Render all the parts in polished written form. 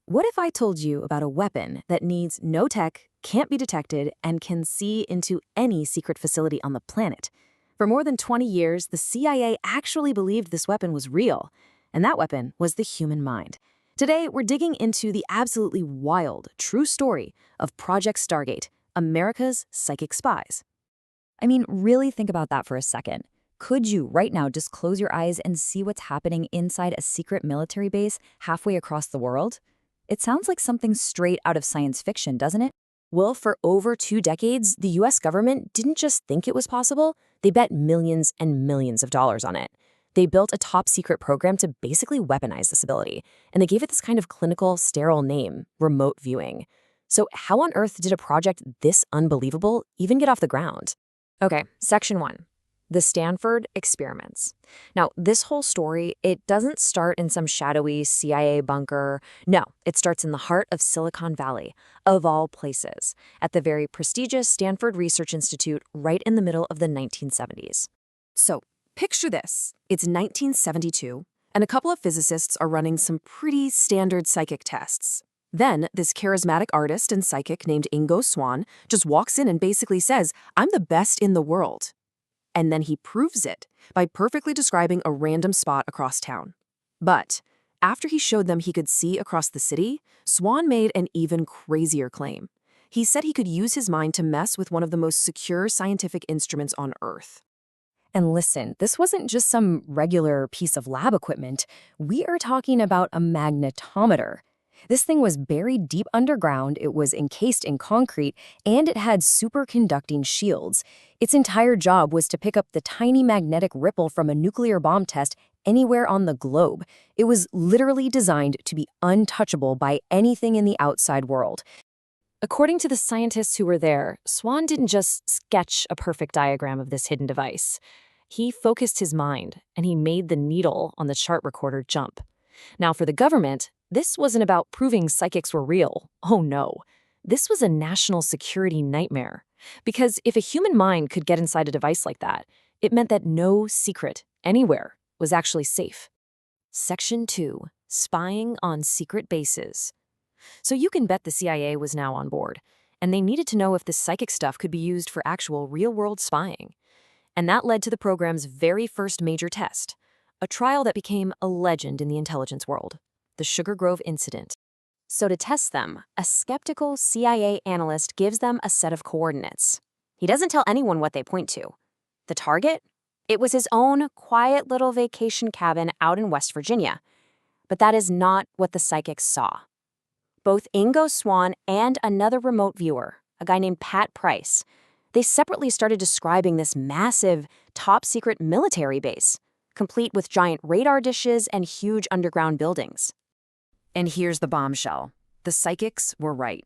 What if I told you about a weapon that needs no tech, can't be detected, and can see into any secret facility on the planet? For more than 20 years, the CIA actually believed this weapon was real, and that weapon was the human mind. Today, we're digging into the absolutely wild, true story of Project Stargate, America's Psychic Spies. I mean, really think about that for a second. Could you, right now, just close your eyes and see what's happening inside a secret military base halfway across the world? It sounds like something straight out of science fiction, doesn't it? Well, for over 2 decades, the US government didn't just think it was possible, they bet millions and millions of dollars on it. They built a top-secret program to basically weaponize this ability, and they gave it this kind of clinical, sterile name, remote viewing. So how on earth did a project this unbelievable even get off the ground? Okay, Section 1. The Stanford Experiments. Now, this whole story, it doesn't start in some shadowy CIA bunker. No, it starts in the heart of Silicon Valley, of all places, at the very prestigious Stanford Research Institute right in the middle of the 1970s. So, picture this. It's 1972, and a couple of physicists are running some pretty standard psychic tests. Then, this charismatic artist and psychic named Ingo Swann just walks in and basically says, "I'm the best in the world." And then he proves it by perfectly describing a random spot across town. But after he showed them he could see across the city, Swan made an even crazier claim. He said he could use his mind to mess with one of the most secure scientific instruments on Earth. And listen, this wasn't just some regular piece of lab equipment. We are talking about a magnetometer. This thing was buried deep underground, it was encased in concrete, and it had superconducting shields. Its entire job was to pick up the tiny magnetic ripple from a nuclear bomb test anywhere on the globe. It was literally designed to be untouchable by anything in the outside world. According to the scientists who were there, Swan didn't just sketch a perfect diagram of this hidden device. He focused his mind, and he made the needle on the chart recorder jump. Now, for the government, this wasn't about proving psychics were real. Oh no. This was a national security nightmare. Because if a human mind could get inside a device like that, it meant that no secret, anywhere, was actually safe. Section 2. Spying on secret bases. So you can bet the CIA was now on board, and they needed to know if this psychic stuff could be used for actual real-world spying. And that led to the program's very first major test, a trial that became a legend in the intelligence world, the Sugar Grove incident. So to test them, a skeptical CIA analyst gives them a set of coordinates. He doesn't tell anyone what they point to. The target? It was his own quiet little vacation cabin out in West Virginia. But that is not what the psychics saw. Both Ingo Swann and another remote viewer, a guy named Pat Price, they separately started describing this massive, top-secret military base, complete with giant radar dishes and huge underground buildings. And here's the bombshell. The psychics were right.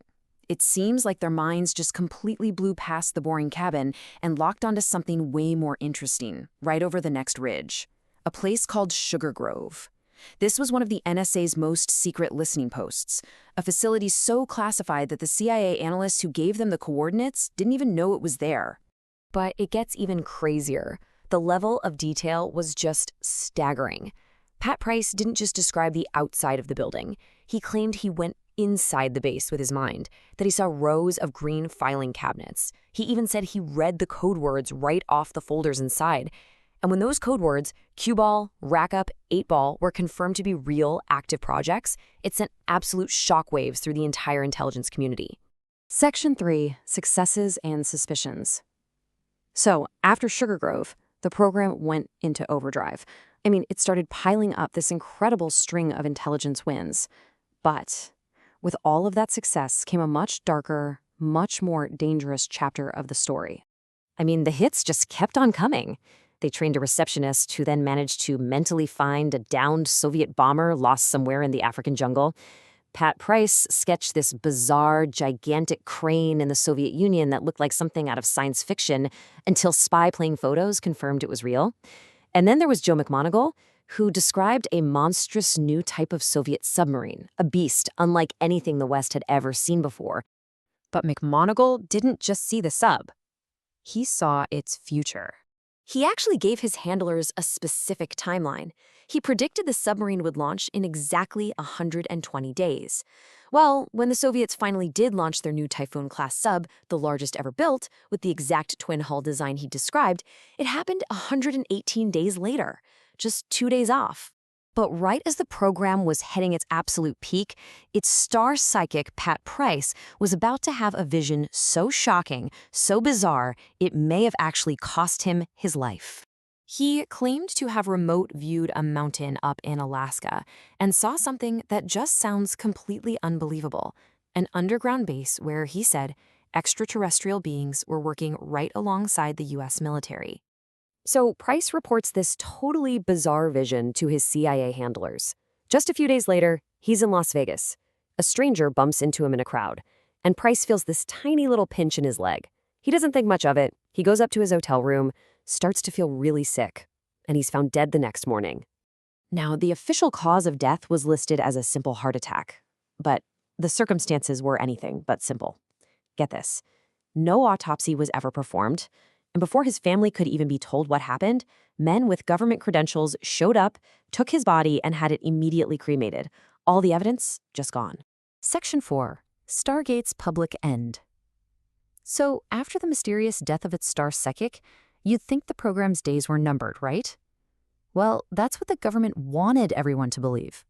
It seems like their minds just completely blew past the boring cabin and locked onto something way more interesting, right over the next ridge. A place called Sugar Grove. This was one of the NSA's most secret listening posts, a facility so classified that the CIA analysts who gave them the coordinates didn't even know it was there. But it gets even crazier. The level of detail was just staggering. Pat Price didn't just describe the outside of the building. He claimed he went inside the base with his mind, that he saw rows of green filing cabinets. He even said he read the code words right off the folders inside. And when those code words, cue ball, rack up, 8-ball, were confirmed to be real, active projects, it sent absolute shockwaves through the entire intelligence community. Section 3. Successes and Suspicions. So, after Sugar Grove, the program went into overdrive. I mean, it started piling up this incredible string of intelligence wins. But with all of that success came a much darker, much more dangerous chapter of the story. I mean, the hits just kept on coming. They trained a receptionist who then managed to mentally find a downed Soviet bomber lost somewhere in the African jungle. Pat Price sketched this bizarre, gigantic crane in the Soviet Union that looked like something out of science fiction until spy-playing photos confirmed it was real. And then there was Joe McMoneagle, who described a monstrous new type of Soviet submarine, a beast unlike anything the West had ever seen before. But McMoneagle didn't just see the sub. He saw its future. He actually gave his handlers a specific timeline. He predicted the submarine would launch in exactly 120 days. Well, when the Soviets finally did launch their new Typhoon-class sub, the largest ever built, with the exact twin-hull design he described, it happened 118 days later, just 2 days off. But right as the program was heading its absolute peak, its star psychic, Pat Price, was about to have a vision so shocking, so bizarre, it may have actually cost him his life. He claimed to have remote viewed a mountain up in Alaska and saw something that just sounds completely unbelievable, an underground base where, he said, extraterrestrial beings were working right alongside the U.S. military. So Price reports this totally bizarre vision to his CIA handlers. Just a few days later, he's in Las Vegas. A stranger bumps into him in a crowd, and Price feels this tiny little pinch in his leg. He doesn't think much of it. He goes up to his hotel room, starts to feel really sick, and he's found dead the next morning. Now, the official cause of death was listed as a simple heart attack, but the circumstances were anything but simple. Get this, no autopsy was ever performed, and before his family could even be told what happened, men with government credentials showed up, took his body, and had it immediately cremated. All the evidence just gone. Section 4. Stargate's public end. So, after the mysterious death of its star psychic, you'd think the program's days were numbered, right? Well, that's what the government wanted everyone to believe.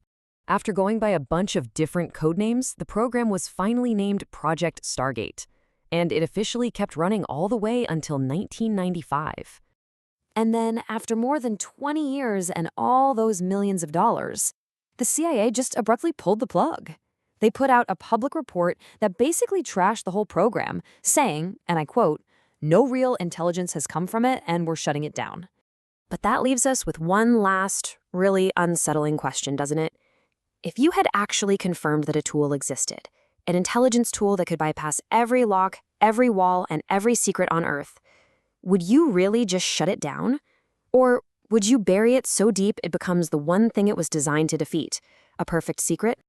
After going by a bunch of different code names, the program was finally named Project Stargate, and it officially kept running all the way until 1995. And then, after more than 20 years and all those millions of dollars, the CIA just abruptly pulled the plug. They put out a public report that basically trashed the whole program, saying, and I quote, "No real intelligence has come from it, and we're shutting it down." But that leaves us with one last, really unsettling question, doesn't it? If you had actually confirmed that a tool existed, an intelligence tool that could bypass every lock, every wall, and every secret on Earth, would you really just shut it down? Or would you bury it so deep it becomes the one thing it was designed to defeat, a perfect secret?